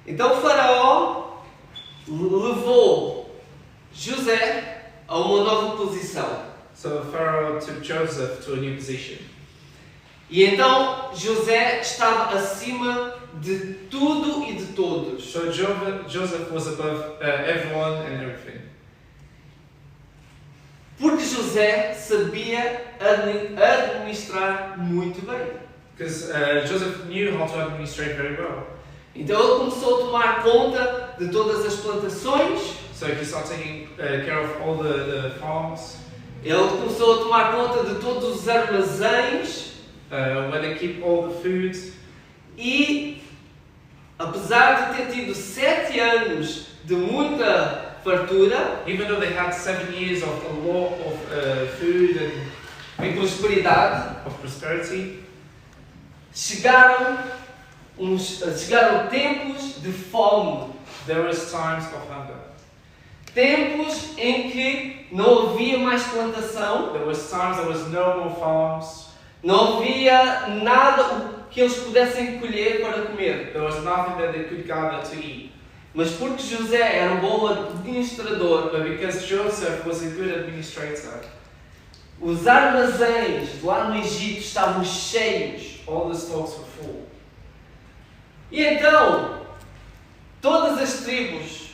Então o faraó levou José a uma nova posição. So Pharaoh took Joseph to a new position. E então José estava acima de tudo e de todos. So Joseph was above everyone and everything. Porque José sabia administrar muito bem. Because Joseph knew how to administrate very well. Então ele começou a tomar conta de todas as plantações. So he started taking care of all the farms. Ele começou a tomar conta de todos os armazéns. Where they keep all the food. E, apesar de ter tido 7 anos de muita fartura, Even though they had 7 years of a lot of food and em prosperidade, of prosperity, chegaram tempos de fome. there was times of hunger. Tempos em que não havia mais plantação, There was times there was no more farms. não havia nada que eles pudessem colher para comer. There was nothing that they could gather to eat. Mas porque José era um bom administrador, But because Joseph was a good administrator, os armazéns lá no Egito estavam cheios. all the stocks were full. E então, todas as tribos,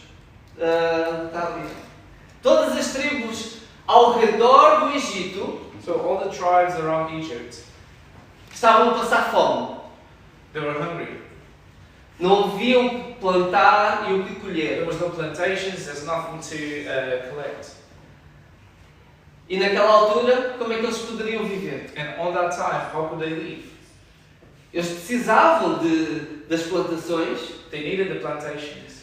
todas as tribos ao redor do Egito So all the tribes around Egypt, estavam a passar fome. they were hungry. Não haviam o que plantar e o que There colher. was no plantations, there's nothing to collect. E naquela altura, como é que eles poderiam viver? And on that time, how could they live? Eles precisavam das plantações, They needed the plantations.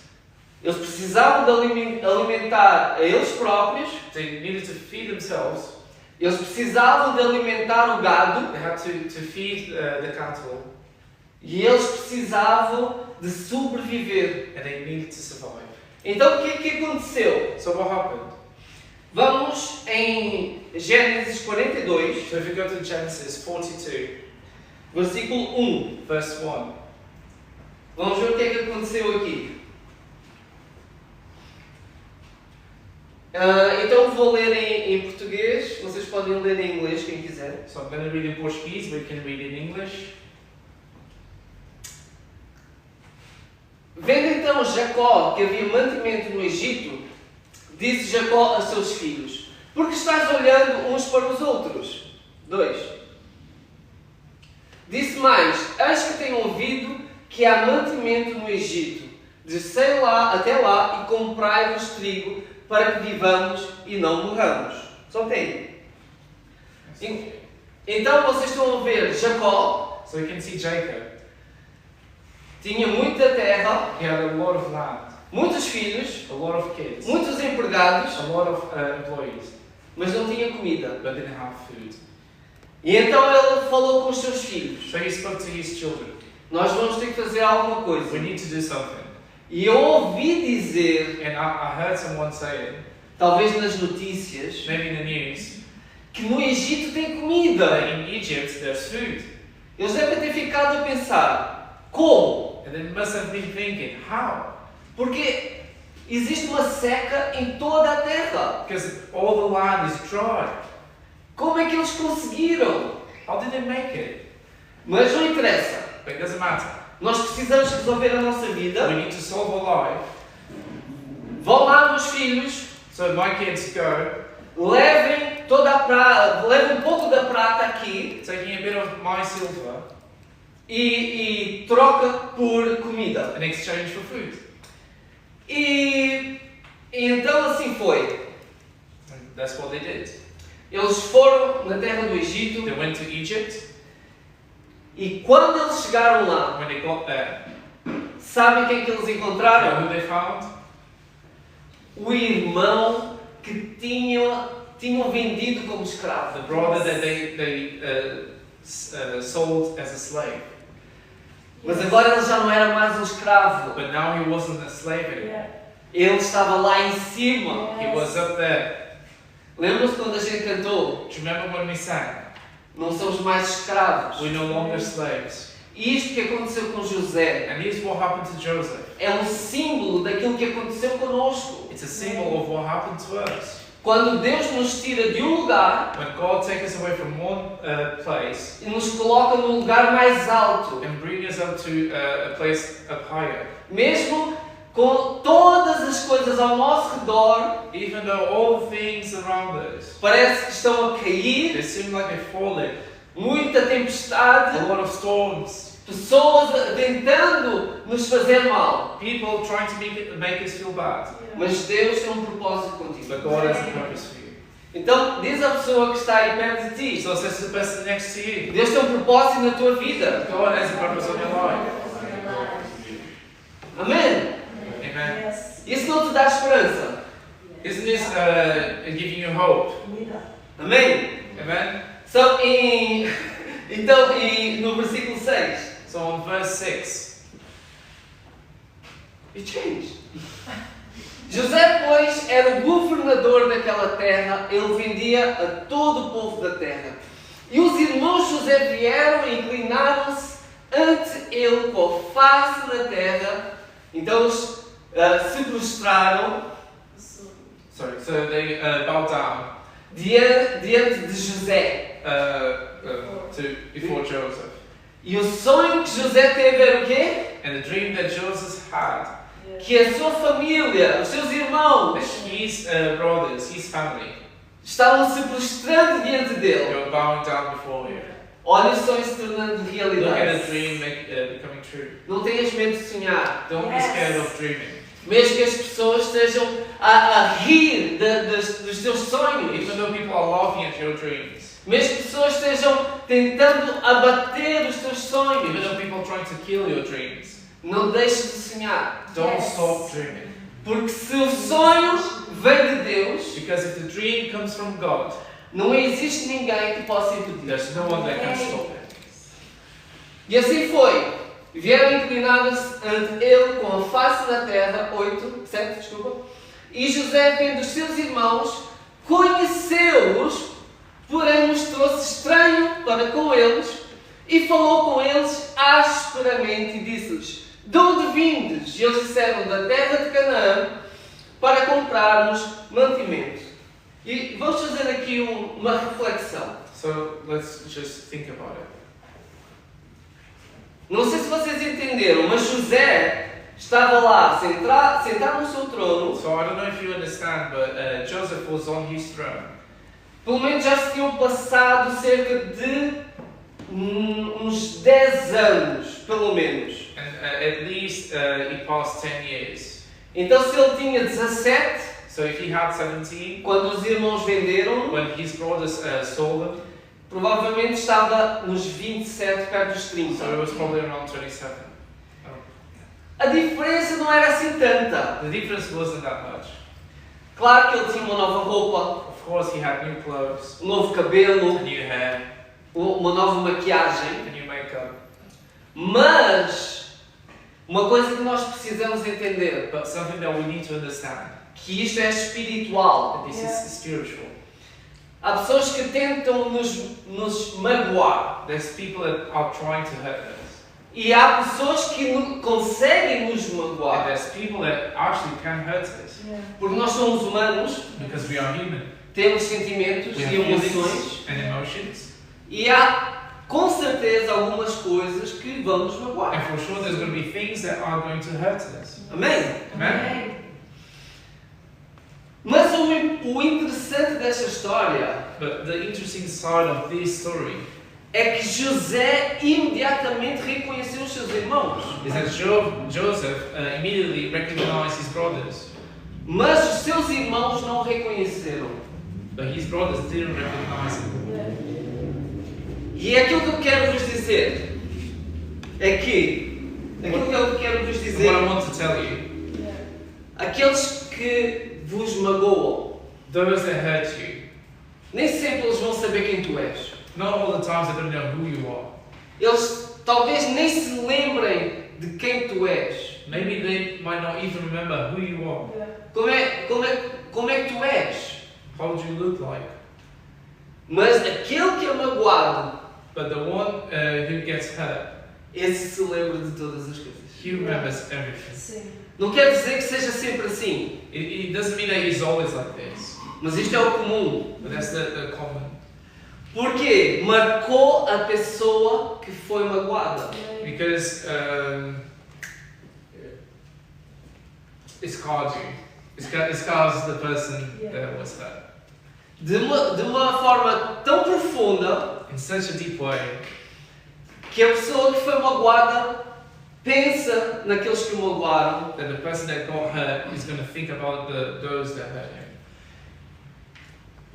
eles precisavam de alimentar a eles próprios, They needed to feed themselves. eles precisavam de alimentar o gado They had to feed the cattle. e eles precisavam de sobreviver. And they needed to survive. Então o que é que aconteceu? So what happened? Vamos em Gênesis 42, So if you go to Genesis 42, versículo 1. verse 1. Vamos ver o que é que aconteceu aqui. Então vou ler em português, vocês podem ler em inglês, quem quiser. So I'm going to read in Portuguese, we can read in English. Vendo então Jacó que havia mantimento no Egito, disse Jacó a seus filhos: por que estás olhando uns para os outros? 2. Disse mais: eis que tenho ouvido que há mantimento no Egito. Descei lá até lá e comprai-vos trigo para que vivamos e não morramos. Só tem. Então vocês estão a ver Jacó, So you can see Jacob. tinha muita terra, He had a lot of land, muitos filhos, a lot of kids, muitos empregados, a lot of employees, mas não tinha comida. but didn't have food. E então ele falou com os seus filhos: So he spoke to his children. nós vamos ter que fazer alguma coisa. We need to do something. E eu ouvi dizer, And I heard someone saying, talvez nas notícias, maybe in the news, que no Egito tem that comida. in Egypt there's food. Eles devem ter ficado a pensar: como? And they must have been thinking, how? Porque existe uma seca em toda a terra. Because all the land is dry. Como é que eles conseguiram? How did they make it? Mas não interessa. But it doesn't matter. Nós precisamos resolver a nossa We vida. need to solve our life. Vão lá, meus filhos, So my kids go, levem toda a prata, levem um pouco da prata aqui taking a bit of my silver e troca por comida. in exchange for food. E então assim foi. And that's what they did. Eles foram na terra do Egito They went to Egypt. e quando eles chegaram lá, When they got there, sabem quem que eles you know encontraram? who they found? O irmão que tinham vendido como The escravo. brother that they sold as a slave. Mas agora ele já não era mais um escravo. But now he wasn't a slave anymore. Ele estava lá em cima. He was up there. Lembram-se quando a gente cantou? Do you remember when we sang? Não somos mais escravos. We're no longer slaves. E isto que aconteceu com José And here's what happened to Joseph. é um símbolo daquilo que aconteceu conosco. It's a symbol of what happened to us. Quando Deus nos tira de um lugar When God takes us away from one place e nos coloca no lugar mais alto, and bring us up to a place up higher, mesmo com todas as coisas ao nosso redor, even though all things around us, parece que estão a cair, they seem like they're falling, muita tempestade, a lot of storms, pessoas tentando nos fazer mal. people trying to make us feel bad. Mas Deus tem um propósito contigo. But God has a purpose for you. Então, diz à pessoa que está aí perto de ti: So it says to the person next to you, Deus tem um propósito na tua vida. God has a purpose on your life. Amém? Amen. Isso não te dá esperança. Isn't this giving you hope? Amém? Amen. So, então, no versículo 6, So on verse 6, it changed. José, pois, era o governador daquela terra, ele vendia a todo o povo da terra. E os irmãos de José vieram e inclinaram-se ante ele com a face da terra. Então eles se prostraram sorry, so they bowed down diante de José. Before Joseph. E o sonho que José teve era o quê? And the dream that Joseph had, Que a sua família, os seus irmãos, that his brothers, his family, estavam se prostrando diante they dele. were bowing down before him. Olha o sonho se tornando Look at the realidade. dream becoming true. Não tenhas medo de sonhar. Don't be scared of dreaming. Mesmo que as pessoas estejam a rir dos teus sonhos. Even though people are laughing at your dreams. Mesmo que pessoas estejam tentando abater os teus Even sonhos. though people are trying to kill your dreams. Não deixes de sonhar. Don't stop dreaming. Porque se o sonho vem de Deus, Because if the dream comes from God, não existe ninguém que possa impedir. there's no one that can stop it. E assim foi. Vieram inclinados ante ele com a face da terra, 7, desculpa. E José, vendo os seus irmãos, conheceu-os, porém mostrou-se estranho para com eles, e falou com eles asperamente e disse-lhes: de onde vindes? E eles disseram: da terra de Canaã, para comprarmos mantimento. E vamos fazer aqui uma reflexão. So let's just think about it. Não sei se vocês entenderam, mas José estava lá sentado no seu trono. So I don't know if you understand, but Joseph was on his throne. Pelo menos já se tinham passado cerca de uns 10 anos, pelo menos. And at least he passed 10 years. Então se ele tinha 17, So if he had 17, quando os irmãos venderam, when his brothers sold them, provavelmente estava nos 27, perto dos 30. so it was probably around 27. A diferença não era assim tanta. The difference wasn't that much. Claro que ele tinha uma nova roupa, Of course, he had new clothes, um novo cabelo, a new hair, uma nova maquiagem. a new makeup. Mas uma coisa que nós precisamos entender, But something that we need to understand, que isto é espiritual. that this is spiritual. Há pessoas que tentam nos magoar. There's people that are trying to hurt us. E há pessoas que conseguem nos And magoar. there's people that actually can hurt us. Porque nós somos humanos, Because we are human. temos sentimentos We e have emoções. feelings and emotions. E há, com certeza, algumas coisas que vão nos magoar. And for sure there's going to be things that are going to hurt us. Amém? Amen? Mas o interessante desta história But the interesting side of this story é que José imediatamente reconheceu os seus irmãos. is that Joseph immediately recognized his brothers. Mas os seus irmãos não o reconheceram. But his brothers didn't recognize him. E é aquilo que eu quero vos dizer é que, aquilo que eu quero vos So dizer, what I want to tell you, aqueles que vos magoam, those that hurt you, nem sempre eles vão saber quem tu és. not all the times they're going to know who you are. Eles talvez nem se lembrem de quem tu és. Maybe they might not even remember who you are. Como é que tu és? How would you look like? Mas aquele que é magoado, But the one who gets hurt, esse se lembra de todas as coisas. He remembers everything. Sim. Não quer dizer que seja sempre assim, It doesn't mean that he's always like this, mas isto é o comum. but that's the common. Porque marcou a pessoa que foi magoada. Because it scars you. It scars the person that was hurt. De uma forma tão profunda In such a deep way que a pessoa que foi magoada pensa naqueles que o magoaram, that the person that got hurt is going to think about those that hurt him.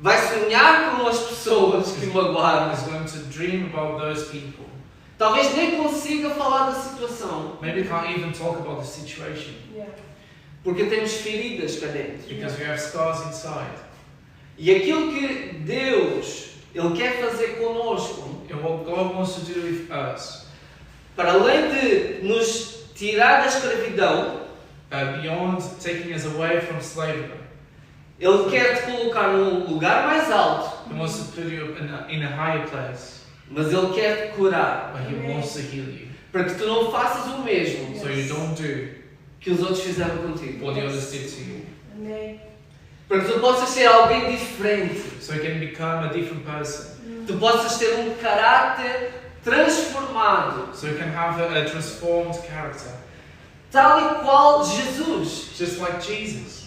vai sonhar com as pessoas que o magoaram, Is going to dream about those people. talvez nem consiga falar da situação, Maybe can't even talk about the situation Yeah. porque temos feridas cá dentro. because we have scars inside. E aquilo que Deus Ele quer fazer conosco, And what God wants to do with us, para além de nos tirar da escravidão, beyond taking us away from slavery, Ele quer te colocar num lugar mais alto, He wants to put you in a higher place, mas Ele quer te curar, but He wants to heal you, para que tu não faças o mesmo so you don't do que os outros fizeram contigo, what the others did to you, Amém. para que tu possas ser alguém diferente, so you can become a different person, tu possas ter um caráter transformado, so you can have a transformed character, tal e qual Jesus. just like Jesus.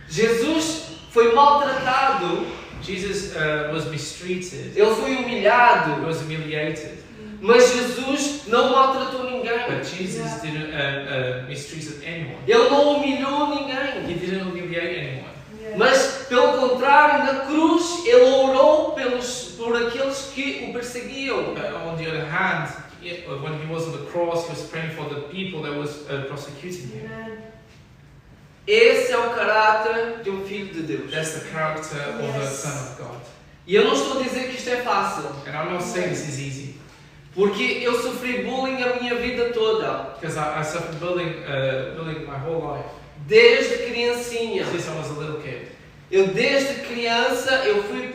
Jesus foi maltratado, Jesus was mistreated, ele foi he humilhado, was humiliated, mas Jesus não maltratou ninguém. but Jesus didn't mistreat anyone. Ele não humilhou He ninguém. didn't humiliate anyone. Mas, pelo contrário, na cruz, ele orou por aqueles que o perseguiam. But on the other hand, when he was on the cross, he was praying for the people that was prosecuting him. Amen. Esse é o caráter de um filho de Deus. That's the character of the Son of God. E eu não estou a dizer que isto é fácil, And I'm not saying this is easy, porque eu sofri bullying a minha vida toda, because I suffered bullying my whole life, desde criancinha. since I was a little kid. Eu desde criança eu fui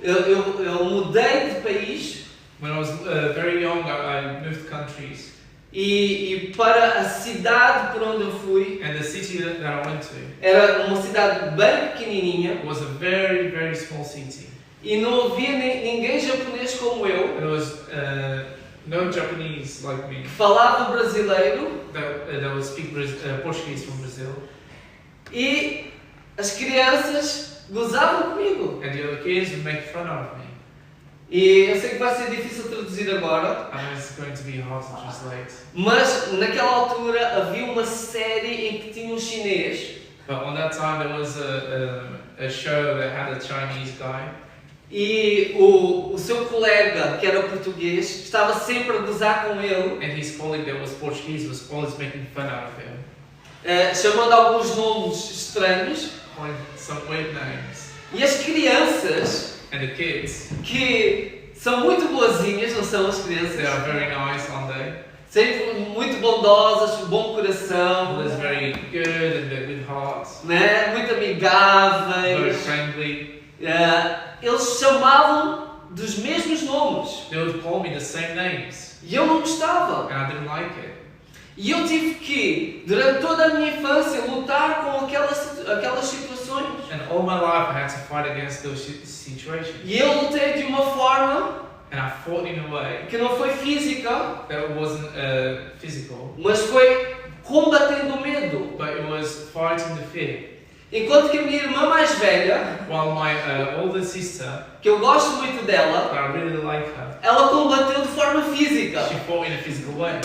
eu mudei de país When I was very young, I moved countries, e para a cidade por onde eu fui and the city that I went to era uma cidade bem pequenininha was a very, very small city. e não havia ninguém japonês como eu And there was no Japanese like me que falava brasileiro that would speak Portuguese from Brazil, e as crianças gozavam comigo. and the other kids would make fun of me. E eu sei que vai ser difícil traduzir agora, I know it's going to be hard to translate. mas naquela altura havia uma série em que tinha um chinês But on that time there was a show that had a Chinese guy, e o seu colega, que era português, estava sempre a gozar com ele, and his colleague that was Portuguese was always making fun out of him, chamando alguns nomes estranhos. calling some weird names. E as crianças, And the kids, que são muito boazinhas, não são as they crianças? are very nice, aren't they? Sempre muito bondosas, bom coração, Always very good and they're good hearts, né? Muito very amigáveis. friendly. Eles chamavam dos mesmos nomes. They would call me the same names, E eu não gostava. and I didn't like it. E eu tive que, durante toda a minha infância, lutar com aquelas situações. And all my life I had to fight against those situations. E eu lutei de uma forma And I fought in a way que não foi física, that wasn't physical, mas foi combatendo o medo. but it was fighting the fear. Enquanto que a minha irmã mais velha, While my older sister, que eu gosto muito dela, that I really like her, ela combateu de forma física. she fought in a physical way.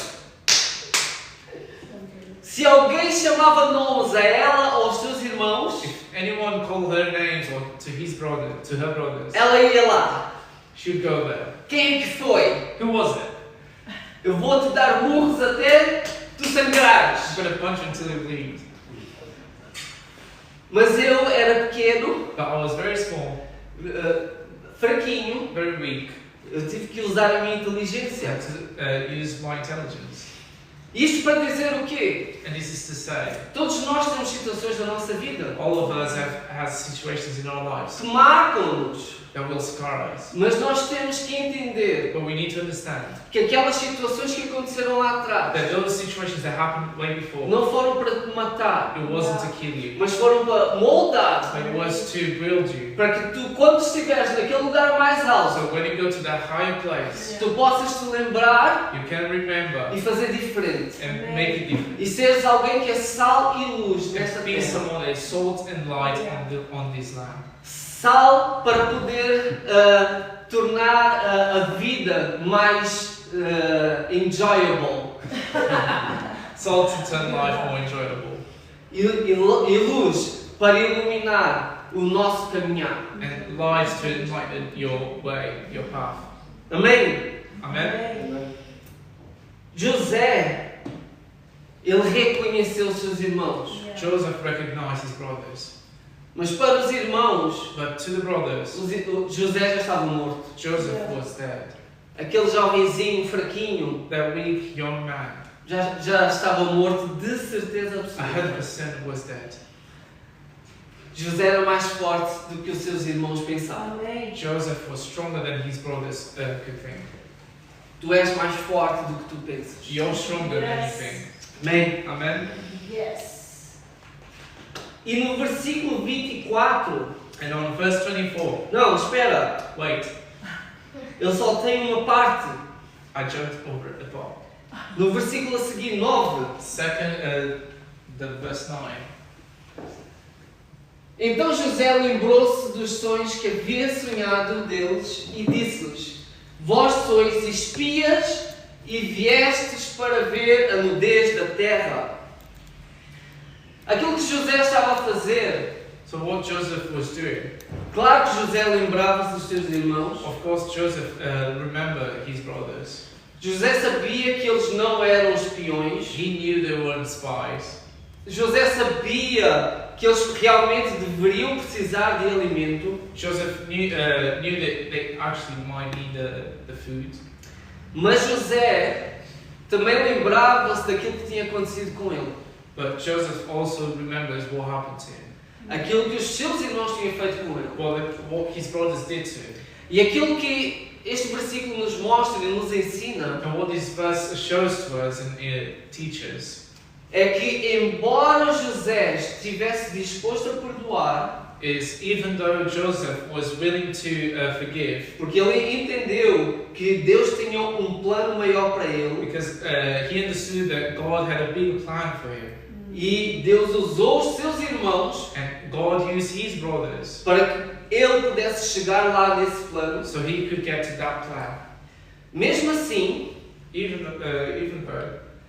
Se alguém chamava nomes a ela ou aos seus irmãos, If anyone called her names or to her brothers, ela ia lá. she would go there. Quem é que foi? Who was it? Eu vou te dar murros até tu sangrares. I'm gonna punch until you bleed. Mas eu era pequeno, But I was very small, fraquinho, very weak. eu tive que usar a minha I inteligência. had to use my intelligence. Isto para dizer o quê? And this is to say, Todos nós temos situações na nossa vida all of us have situations in our lives que marcam-nos, that will scar us. mas nós temos que entender But we need to understand que aquelas situações que aconteceram lá atrás that those situations that happened way before, não foram para te matar, it wasn't to kill you, mas foram para moldar, but it was to build you. para que tu, quando estiveres naquele lugar mais alto, So when you go to that higher place, tu possas te lembrar you can remember e fazer diferente. and make it different. E seres alguém que é sal e luz nesta And be terra. someone that is salt and light on this land. Sal para poder tornar a vida mais enjoyable. Salt to turn life more enjoyable. E luz para iluminar o nosso caminhar. And light to enlighten your way, your path. Amém? Amen? José, ele reconheceu os seus irmãos. Joseph recognized his brothers. Mas para os irmãos, But to the brothers, José já estava morto. Joseph was dead. Aquele jovenzinho fraquinho That weak young man, já estava morto de certeza absoluta. 100% was dead. José era mais forte do que os seus irmãos pensavam. Joseph was stronger than his brothers could think. Tu és mais forte do que tu pensas. You're stronger than you Yes. think. Amém? Amen? Yes. E no versículo 24, And on verse 24, não, espera, wait, ele só tem uma parte. I jumped over at the top. No versículo a seguir, 9. The verse 9. Então José lembrou-se dos sonhos que havia sonhado deles e disse-lhes: Vós sois espias e viestes para ver a nudez da terra. Aquilo que José estava a fazer, So what Joseph was doing, claro que José lembrava-se dos seus irmãos. of course Joseph remembered his brothers. José sabia que eles não eram espiões. He knew they weren't spies. José sabia que eles realmente deveriam precisar de alimento. Joseph knew that they actually might need the food. Mas José também lembrava-se daquilo que tinha acontecido com ele. But Joseph also remembers what happened to him. Aquilo que os seus irmãos tinham feito com ele. What his brothers did to him. E aquilo que este versículo nos mostra e nos ensina And what this verse shows to us and teaches é que, embora José estivesse disposto a perdoar, is even though Joseph was willing to forgive, porque ele entendeu que Deus tinha um plano maior para ele, because he understood that God had a big plan for him. e Deus usou os seus irmãos And God used his brothers para que ele pudesse chegar lá nesse plano. so he could get to that plan. Mesmo assim, Even though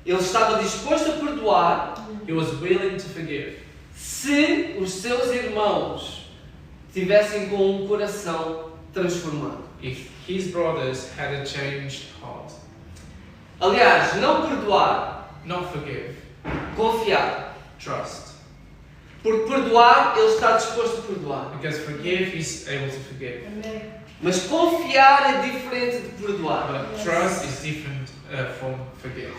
ele estava disposto a perdoar he was willing to forgive, se os seus irmãos tivessem com um coração transformado. if his brothers had a changed heart. Aliás, não perdoar, Not forgive, confiar. trust. Porque perdoar, ele está disposto a perdoar. Because forgive, he's able to forgive. Mas confiar é diferente de perdoar. But trust is different from forgive.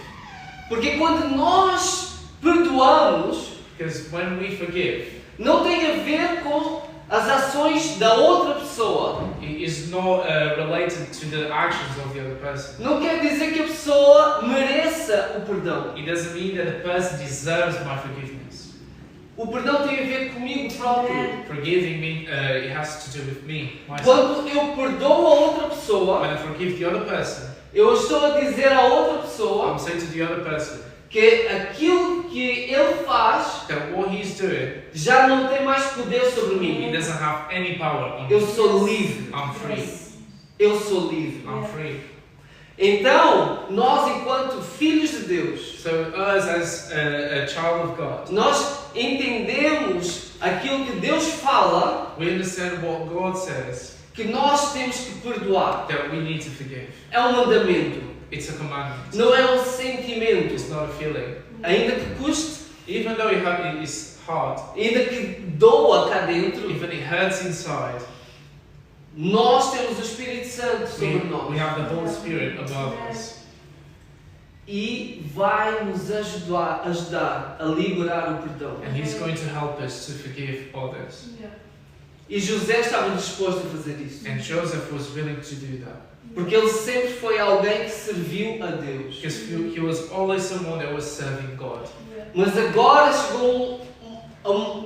Porque quando nós perdoamos, Because when we forgive, não tem a ver com as ações da outra pessoa. it is not related to the actions of the other person. Não quer dizer que a pessoa mereça o perdão. It doesn't mean that the person deserves my forgiveness. O perdão tem a ver comigo próprio. Forgiving me, it has to do with me, myself. Quando eu perdoo a outra pessoa, When I forgive the other person, eu estou a dizer à outra pessoa I'm saying to the other person que aquilo que ele faz that what he's doing, já não tem mais poder sobre he mim. doesn't have any power on Eu me. sou livre. I'm free. Eu sou livre. I'm free. Então, nós enquanto filhos de Deus, So us as a child of God, nós entendemos aquilo que Deus fala, we understand what God says, que nós temos que perdoar. that we need to forgive. É um mandamento, It's a commandment. não é um sentimento. It's not a feeling. Ainda que custe, Even though it is hard, ainda que doa cá dentro, even it hurts inside, nós temos o Espírito Santo sobre we nós. have the Holy Spirit above us. e vai nos ajudar a liberar o perdão. And He's going to help us to forgive others. E José estava disposto a fazer isso. And Joseph was willing to do that. Porque ele sempre foi alguém que serviu a Deus. Because he was always someone that was serving God. Mas agora chegou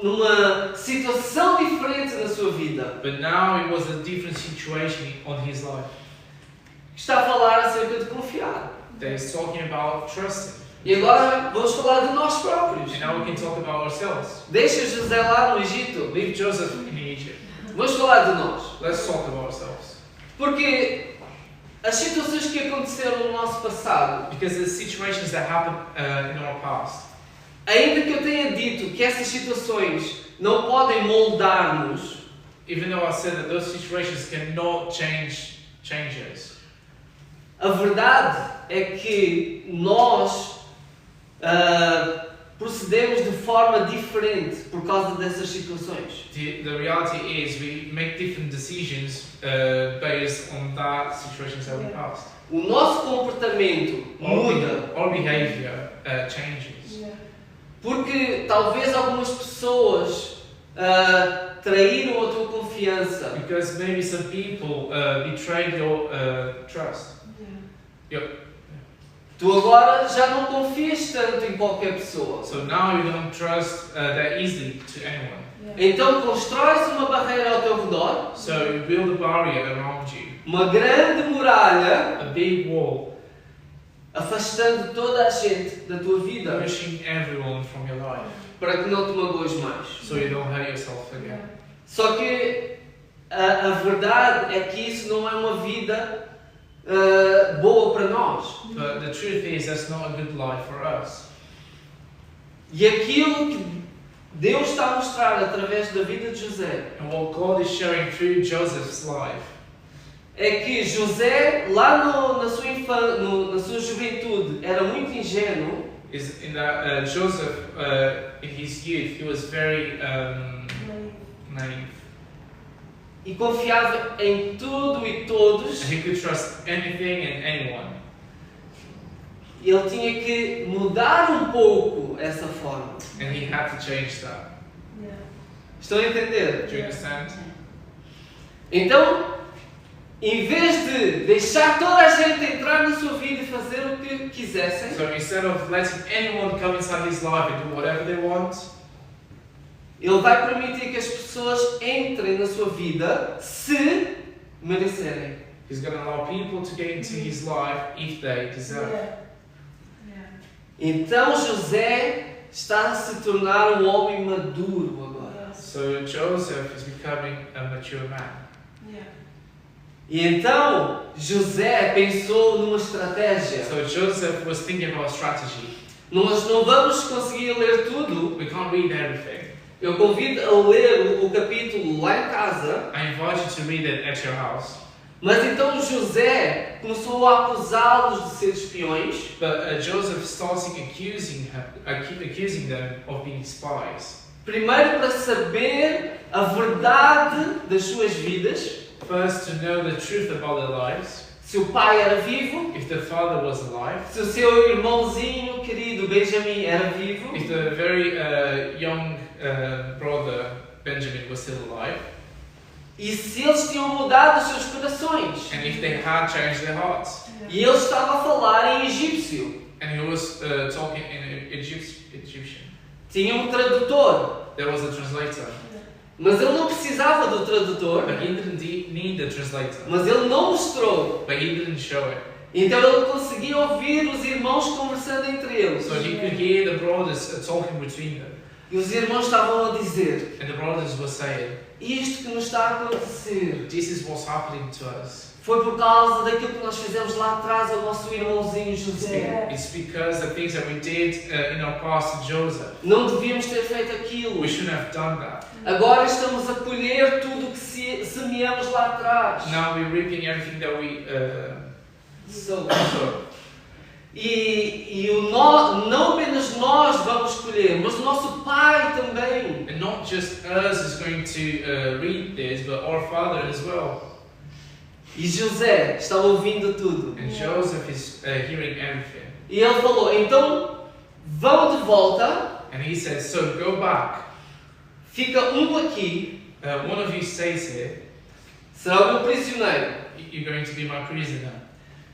numa situação diferente na sua vida. But now it was a different situation on his life. Está a falar acerca de confiar. That is talking about trusting. E agora vamos falar de nós próprios. And now we can talk about ourselves. Deixa José lá no Egito. Leave Joseph in Egypt. Vamos falar de nós. Let's talk about ourselves. Porque as situações que aconteceram no nosso passado, Because the situations that happened in our past, ainda que eu tenha dito que essas situações não podem moldar-nos, even though I said that those situations cannot change us, a verdade é que nós procedemos de forma diferente por causa dessas situações. the reality is we make different decisions based on that situations that we passed. O nosso comportamento muda. Our behavior changes. Porque talvez algumas pessoas traíram a tua confiança. Because maybe some people betrayed your trust. Tu agora já não confias tanto em qualquer pessoa. So now you don't trust that easily to anyone. Então constróis uma barreira ao teu redor, So you build a barrier around you, uma grande muralha, a big wall, afastando toda a gente da tua vida, pushing everyone from your life, para que não te magoes mais. so you don't hurt yourself again. Só que a verdade é que isso não é uma vida boa para nós. But the truth is that's not a good life for us. E aquilo que Deus está a mostrar através da vida de José And what God is showing through Joseph's life é que José, lá na sua juventude, era muito ingênuo. is in that Joseph, in his youth, he was very naive. E confiava em tudo e todos. And he could trust anything and anyone. E ele tinha que mudar um pouco essa forma. And he had to change that. Estão a entender? Do you understand? Então, em vez de deixar toda a gente entrar na sua vida e fazer o que quisessem, So instead of letting anyone come inside his life and do whatever they want, ele vai permitir que as pessoas entrem na sua vida se merecerem. he's going to allow people to get into his life if they deserve. Então José está a se tornar um homem maduro agora. So Joseph is becoming a mature man. E então José pensou numa estratégia. So Joseph was thinking about strategy. Nós não vamos conseguir ler tudo. We can't read everything. Eu convido a ler o capítulo lá em casa. I invite you to read it at your house. Mas então José começou a acusá-los de ser espiões. But Joseph starts accusing them of being spies. Primeiro para saber a verdade das suas vidas. First, to know the truth about their lives. Se o pai era vivo. If the father was alive. Se o seu irmãozinho querido Benjamin era vivo. If the very young brother Benjamin was still alive. E se eles tinham mudado os seus corações. And if they had changed their hearts. E ele estava a falar em egípcio. And he was talking in Egyptian. Tinha um tradutor. There was a translator. Mas ele não precisava do tradutor. But he didn't need the translator. Mas ele não mostrou. But he didn't show it. Então ele conseguia ouvir os irmãos conversando entre eles. So he could hear the brothers talking between them. E os irmãos estavam a dizer: And the brothers were saying, isto que nos está a acontecer this is what's happening to us. foi por causa daquilo que nós fizemos lá atrás ao nosso irmãozinho José. It's because the things that we did in our past to Joseph. Não devíamos ter feito aquilo. We shouldn't have done that. Agora estamos a colher tudo o que semeamos lá atrás. Now we're reaping everything that we So, sowed. não apenas nós vamos colher, mas o nosso Pai também. And not just us is going to reap this, but our Father as well. E José está ouvindo tudo. And Joseph is hearing everything. E ele falou, então vão de volta, And he said, so go back. fica um aqui, One of you stays here. será o meu prisioneiro. You're going to be my prisoner.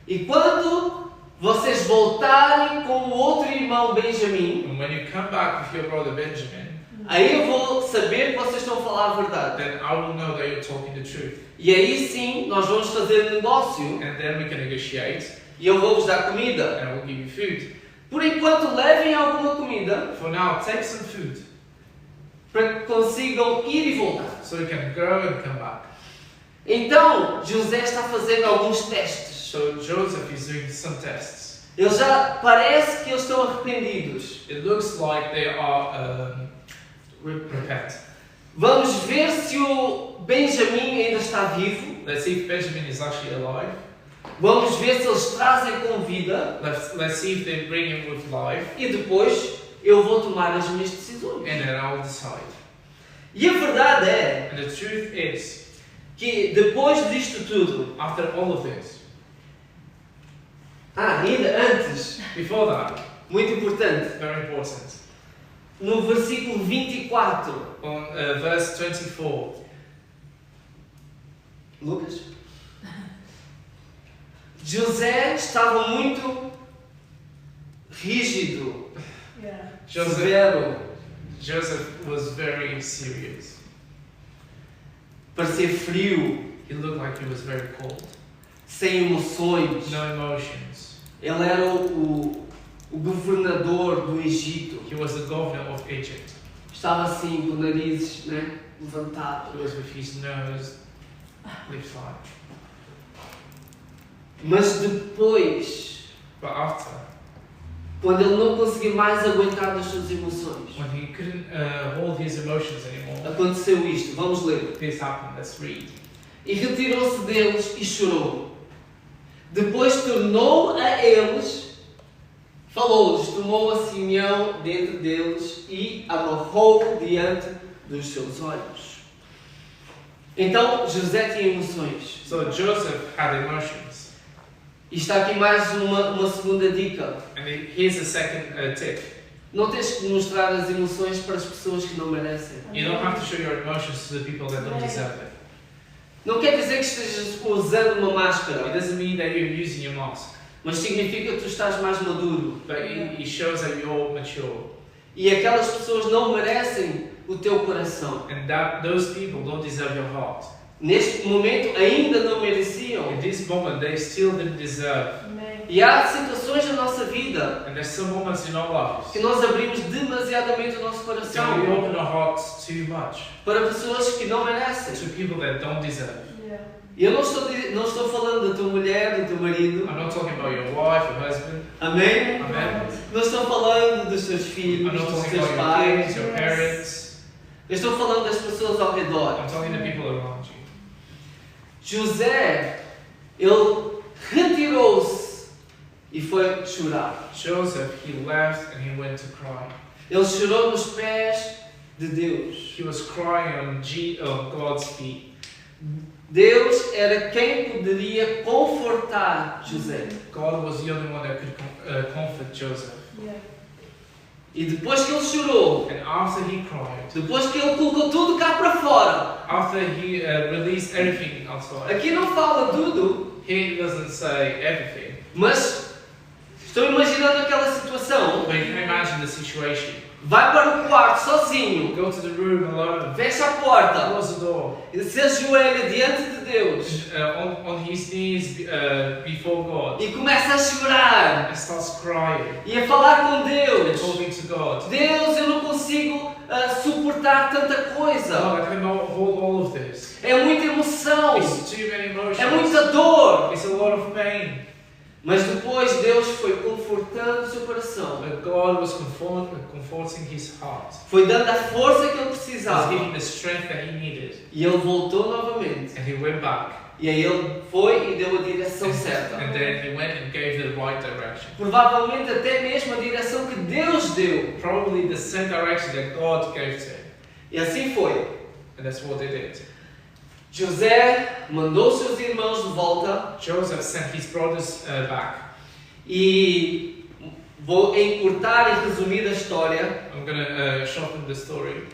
E quando vocês voltarem com o outro irmão Benjamim, And when you come back with your brother Benjamin, aí eu vou saber que vocês estão a falar a verdade. then I will know that you're talking the truth. E aí sim, nós vamos fazer negócio And then we can negotiate, e eu vou-vos dar comida. and I will give you food. Por enquanto, levem alguma comida For now, take some food, para que consigam ir e voltar. so you can go and come back. Então, José está fazendo alguns testes. So Joseph is doing some tests. Ele já parece que eles estão arrependidos. It looks like they are repent. Vamos ver se o Benjamim ainda está vivo. Let's see if Benjamin is actually alive. Vamos ver se eles trazem com vida. Let's see if they bring him with life, E depois eu vou tomar as minhas decisões. and then I'll decide. E a verdade é And the truth is, que depois disto tudo, after all of this, ainda antes, before that, muito importante, very important, no versículo 24, on verse 24, Lucas, José estava muito rígido, severo, Joseph was very serious. parecia frio, He looked like he was very cold. sem emoções. No emotions. Ele era o governador do Egito. He was the governor of Egypt. Estava assim, com o nariz, né, levantado. He was with his nose lifted high. Mas depois, But after, quando ele não conseguiu mais aguentar as suas emoções, when he couldn't hold his emotions anymore, aconteceu isto. Vamos ler. this happened. Let's read. E retirou-se deles e chorou. Depois tornou a eles, falou-lhes, tomou a Simeão dentre deles e amarrou-o diante dos seus olhos. Então José tinha emoções. So Joseph had emotions. E está aqui mais uma segunda dica. And here's a second tip. Não tens que mostrar as emoções para as pessoas que não merecem. You don't have to show your emotions to the people that don't deserve it. Não quer dizer que estejas usando uma It máscara, doesn't mean that you're using your mask, mas significa que tu estás mais maduro. but it shows that you're mature. E aquelas pessoas não merecem o teu coração. And that those people don't deserve your heart. Neste momento ainda não mereciam. In this moment, they still didn't deserve. E há situações na nossa vida And there's some moments in our lives que nós abrimos demasiadamente o nosso that we coração open our hearts too much para pessoas que não merecem. to people that don't deserve. E eu não estou falando da tua mulher, do teu marido. I'm not talking about your wife, your husband. Amém? Amen. Não estou falando dos teus I'm filhos, not dos talking teus about your pais. kids, your parents. Eu estou falando das pessoas ao redor. I'm talking to people around you. José, ele retirou-se e foi chorar. Joseph, he left and he went to cry. Ele chorou nos pés de Deus. He was crying on God's feet. Deus era quem poderia confortar José. God was the only one that could comfort Joseph. E depois que ele chorou, And after he cried, depois que ele colocou tudo cá para fora, after he released everything outside, aqui não fala tudo, he doesn't say everything. mas estou imaginando aquela situação. But you can imagine the situation. Vai para o quarto sozinho, Go to the room alone, fecha a porta, close the door, se ajoelha diante de Deus on his knees before God, e começa a chorar and starts crying e a falar com and Deus. talking to God. Deus, eu não consigo suportar tanta coisa. God, I cannot hold all of this. É muita emoção, It's too many emotions. é muita dor. It's a lot of pain. Mas depois Deus foi confortando o seu coração. But God was comforting his heart. Foi dando a força que ele He was precisava. giving the strength that he needed. E ele voltou novamente. And he went back. E aí ele foi e deu a direção certa. And then he went and gave the right direction. Provavelmente até mesmo a direção que Deus deu. Probably the same direction that God gave to him. E assim foi. And that's what they did. José mandou seus irmãos de volta Joseph sent his brothers back. e Vou encurtar e resumir a história, I'm going to shorten the story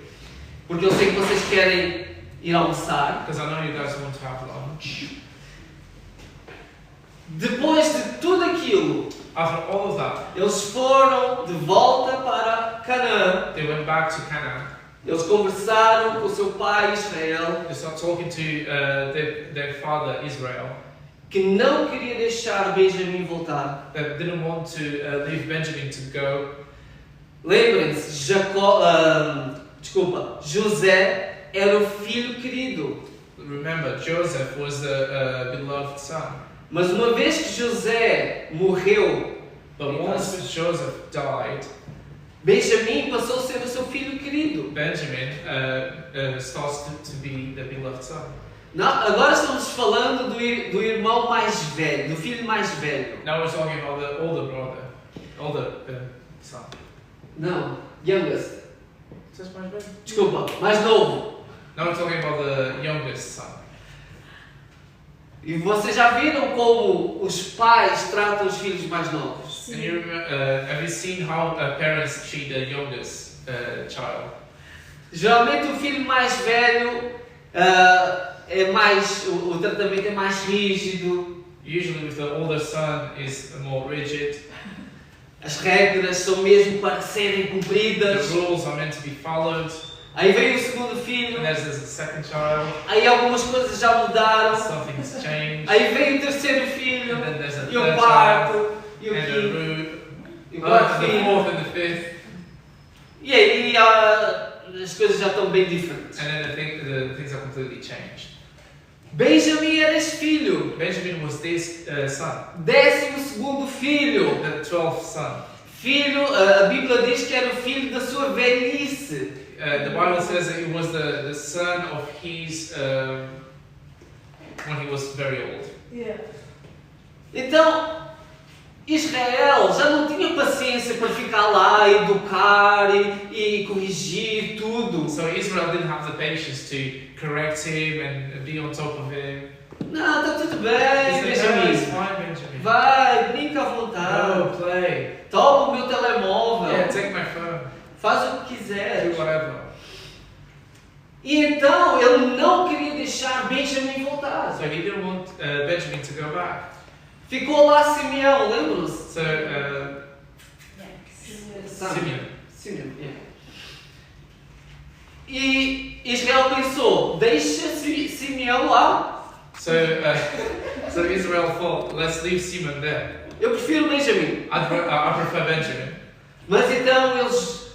porque eu sei que vocês querem ir almoçar. because I know you guys want to have lunch. Depois de tudo aquilo, After all of that, eles foram de volta para Canaã. they went back to Canaan. Eles conversaram com o seu pai Israel, They started talking to their father Israel. que não queria deixar Benjamim voltar. That didn't want to leave Benjamin to go. Lembrem-se, José era o filho querido. Remember, Joseph was the beloved son. Mas uma vez que José morreu, But once Joseph died, Benjamim passou a ser o seu filho querido. Benjamin starts to be the beloved son. Não, agora estamos falando do irmão mais velho, do filho mais velho. Now we're talking about the older brother, older son. Não, youngest. Is this my brother? Desculpa, mais novo. Now we're talking about the youngest son. E vocês já viram como os pais tratam os filhos mais novos? And you have you seen how parents treat the youngest child? Geralmente o filho mais velho o tratamento é mais rígido, Usually with the older son is more rigid. as regras são mesmo para serem cumpridas. The rules are meant to be followed. Aí vem o segundo filho, And there's a second child. aí algumas coisas já mudaram. Something's changed. Aí vem o terceiro filho, And then there's a e o third child. quarto, e o And the quinto, e o the quarto filho. fourth and the fifth. E aí as coisas já estão bem diferentes. And then the things are completely changed. Benjamim era esse filho, Benjamin was this son, 12º filho. the 12th son. Filho, a Bíblia diz que era o filho da sua velhice. The Bible says that he was the son of his when he was very old. Yeah. Então, Israel já não tinha paciência para ficar lá, educar e corrigir tudo. So Israel didn't have the patience to correct him and be on top of him. Não, está tudo bem, He said, "No, it's Benjamim. fine, Benjamin. Vai, brinca à vontade. Go play. Toma o meu telemóvel. Yeah, take my phone. Faz o que Do quiser. whatever." E então ele não queria deixar Benjamim voltar. So he didn't want Benjamin to go back. Ficou lá Simeão, lembram-se? So Simeon. Simeão, yeah. E Israel pensou, deixa Simeão lá. So Israel thought, let's leave Simeon there. Eu prefiro Benjamim. I prefer Benjamin. Mas então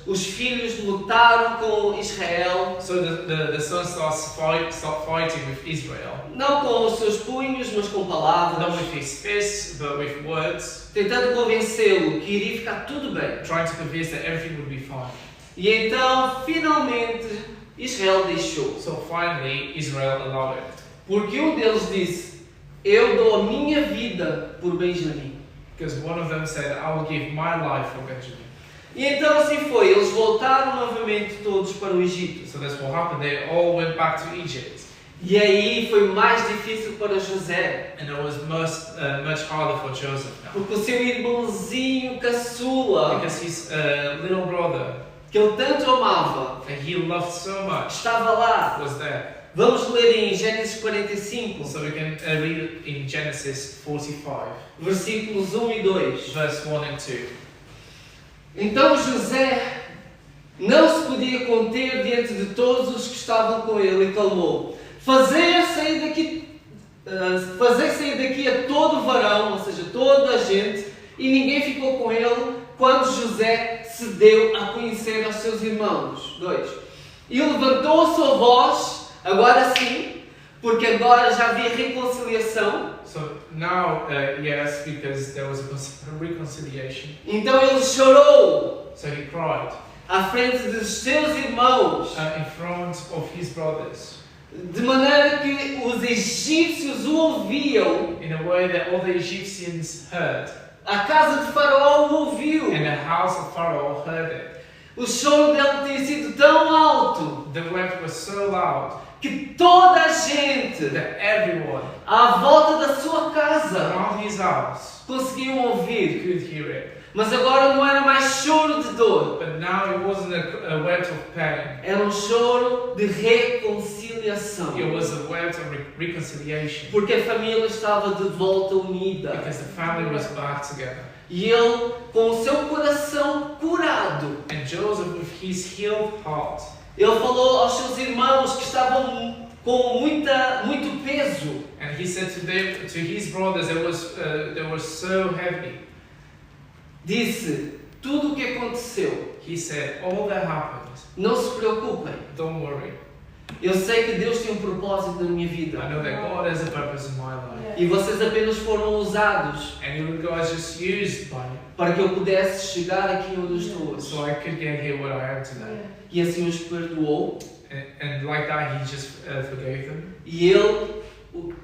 os filhos lutaram com Israel, So the son start fighting with Israel. não com os seus punhos, mas com Not palavras, with his fists, but with words, tentando convencê-lo que iria ficar tudo bem. trying to convince that everything would be fine. E então, finalmente, Israel deixou. So finally, Israel allowed it. Porque um deles disse, eu dou a minha vida por Benjamim. Because one of them said, I will give my life for Benjamin. E então assim foi, eles voltaram novamente todos para o Egito. So that's what happened. They all went back to Egypt. E aí foi mais difícil para José, And it was much harder for Joseph now. porque o seu irmãozinho caçula, Because his little brother, que ele tanto amava, that he loved so much, estava lá. was there. Vamos ler em Gênesis 45, So we can read in Genesis 45, versículos 1 e 2. verse 1 and 2. Então José não se podia conter diante de todos os que estavam com ele e clamou: Fazer sair daqui a todo varão, ou seja, toda a gente, e ninguém ficou com ele quando José se deu a conhecer aos seus irmãos. 2. E levantou a sua voz, agora sim, porque agora já havia reconciliação. So now, yes, because there was a reconciliation. Então ele chorou So he cried à frente dos seus irmãos, in front of his brothers, de maneira que os egípcios o ouviam, in a way that all the Egyptians heard, a casa de Faraó o ouviu. and the house of Pharaoh heard it. O choro dele tinha sido tão alto The wept was so loud que toda a gente that everyone à volta da sua casa around his house conseguiam ouvir. could hear it. Mas agora não era mais choro de dor. But now it wasn't a wept of pain. Era um choro de reconciliação. It was a wept of reconciliation. Porque a família estava de volta unida. Because the family was back together. E ele, com o seu coração curado, And Joseph, with his healed heart, ele falou aos seus irmãos que estavam com muito peso. and he said to his brothers, they were so heavy. Disse, tudo o que aconteceu, He said, all that happened, não se preocupem. don't worry. Eu sei que Deus tem um propósito na minha vida. I know that God has a purpose in my life. E vocês apenas foram usados And you guys just used by me, para que eu pudesse chegar aqui onde eu estou hoje. so I could get here what I am today. E assim os perdoou. And like that, he just forgave them. E ele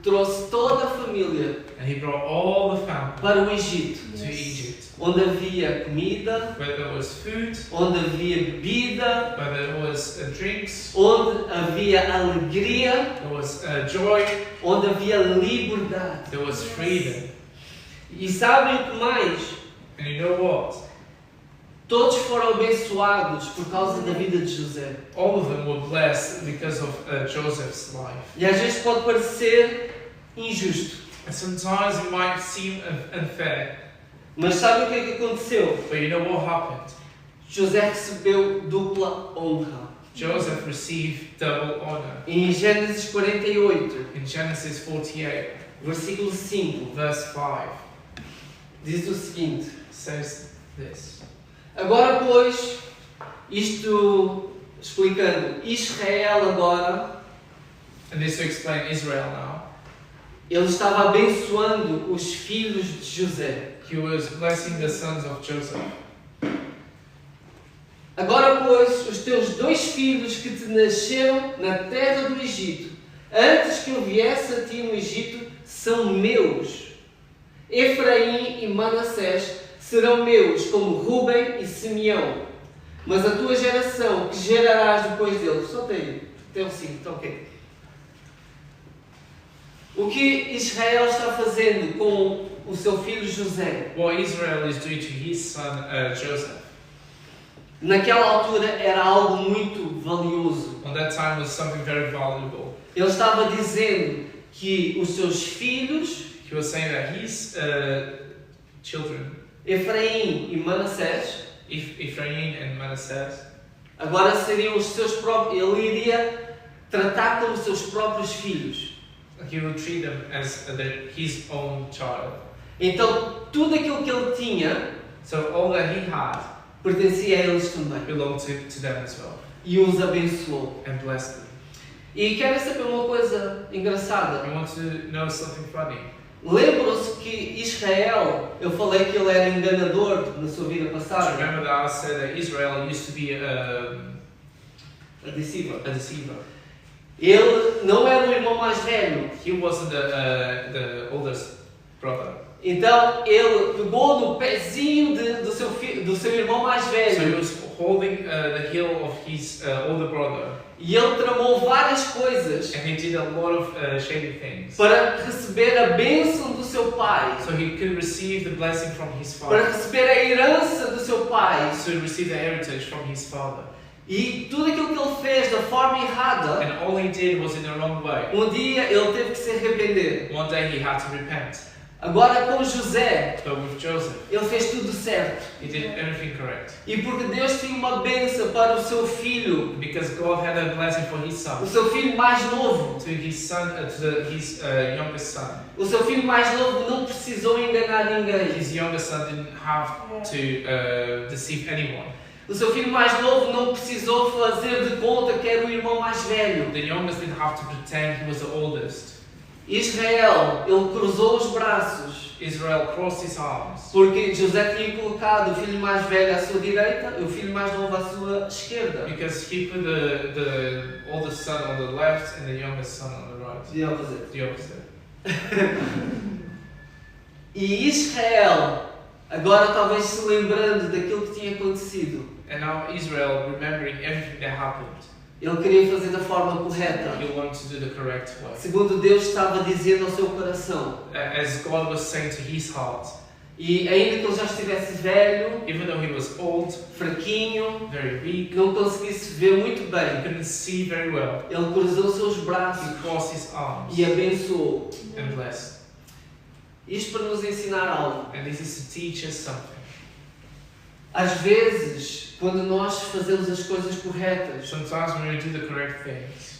trouxe toda a família And he brought all the family para o Egito, to Egypt, onde havia comida, where there was food, onde havia bebida, where there was drinks, onde havia alegria, there was joy, onde havia liberdade. there was freedom. E sabem o que mais? And you know what? Todos foram abençoados por causa da vida de José. All of them were blessed because of Joseph's life. E às vezes pode parecer injusto. And sometimes it might seem unfair, Mas sabe o que é que aconteceu? but you know what happened? José recebeu dupla honra. Joseph received double honor. Em Gênesis 48, In Genesis 48, versículo 5, verse 5, diz o seguinte: says this. Agora, pois, isto explicando, Israel agora, And this to explain Israel now. ele estava abençoando os filhos de José. He was blessing the sons of Joseph. Agora, pois, os teus dois filhos que te nasceram na terra do Egito, antes que eu viesse a ti no Egito, são meus. Efraim e Manassés serão meus, como Ruben e Simeão. Mas a tua geração, que gerarás depois deles, só tem o 5, está ok. O que Israel está fazendo com o seu filho José? What Israel is doing to his son Joseph. Naquela altura era algo muito valioso. On that time was something very valuable. Ele estava dizendo que os seus filhos, He was saying that his children, Efraim e Manassés, Ephraim and Manasseh, agora seriam os seus próprios. Ele iria tratar como seus próprios filhos. he would treat them as his own child. Então tudo aquilo que ele tinha So all that he had pertencia a eles também. belonged to them as well, E os abençoou. and blessed them. E querem saber uma coisa engraçada? You want to know something funny? Lembram-se que Israel, eu falei que ele era enganador na sua vida Do you passada? remember that I said that Israel used to be A deceiver. a deceiver? Ele não era o irmão mais velho. He wasn't the oldest brother. Então ele pegou no pezinho do seu irmão mais So he velho. was holding the heel of his older brother, E ele tramou várias coisas and he did a lot of shady things, para receber a bênção do seu pai, so he could receive the blessing from his para father, receber a herança do seu pai. to receive the heritage from his father. E tudo aquilo que ele fez da forma errada, And all he did was in the wrong way. um dia ele teve que se arrepender. One day he had to repent. Agora com José, But with Joseph, ele fez tudo certo. he did everything correct. E porque Deus tinha uma bênção para o seu filho, Because God had a blessing for his o son, seu filho mais novo. to his son, his youngest son. O seu filho mais novo não precisou enganar ninguém. His youngest son didn't have to deceive anyone. O seu filho mais novo não precisou fazer de conta que era o irmão mais velho. The youngest didn't have to pretend he was the oldest. Israel, ele cruzou os braços, Israel crossed his arms porque José tinha colocado o filho mais velho à sua direita e o filho mais novo à sua esquerda. because he put the oldest son on the left and the youngest son on the right. The opposite. The opposite. E Israel, agora talvez se lembrando daquilo que tinha acontecido, And now Israel, remembering everything that happened, ele queria fazer da forma correta, he wanted to do the correct way. segundo Deus estava dizendo ao seu coração. As God was saying to his heart, E ainda que ele já estivesse velho, even though he was old, fraquinho, very weak, não conseguisse ver muito he bem, couldn't see very well, ele cruzou seus braços he crossed his arms e abençoou. and blessed. Isto para nos ensinar algo. And this is to teach us something. Às vezes, quando nós fazemos as coisas corretas, Sometimes when we do the correct things,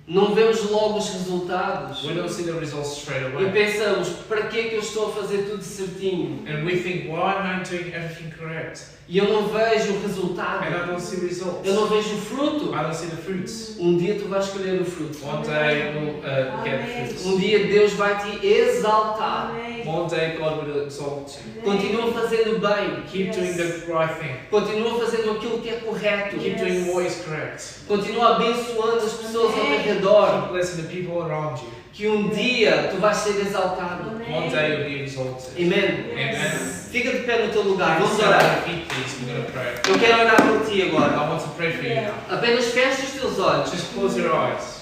não vemos logo os resultados we don't see the results straight e away. pensamos, para que é que eu estou a fazer tudo certinho? And we think, why am I doing everything correct? E eu não vejo o And I resultado, don't see results. eu não vejo o fruto. I don't see the fruits. Um dia tu vais escolher o fruto. One day we'll get the fruits. Um dia Deus vai te exaltar. One day God will exalt you. Continua fazendo bem. Keep doing the right thing. Continua fazendo aquilo que é correto. Keep doing what is correct. Continua abençoando as pessoas ao teu redor. Keep blessing the people around you. Que um dia tu vais ser exaltado. One day you'll be exalted. Amém. Amen. Fica de pé no teu lugar. Vamos Stand on orar. your feet, please. We're going to pray. Eu quero orar por ti agora. I want to pray for you now. Apenas fecha os teus olhos. Just close your eyes.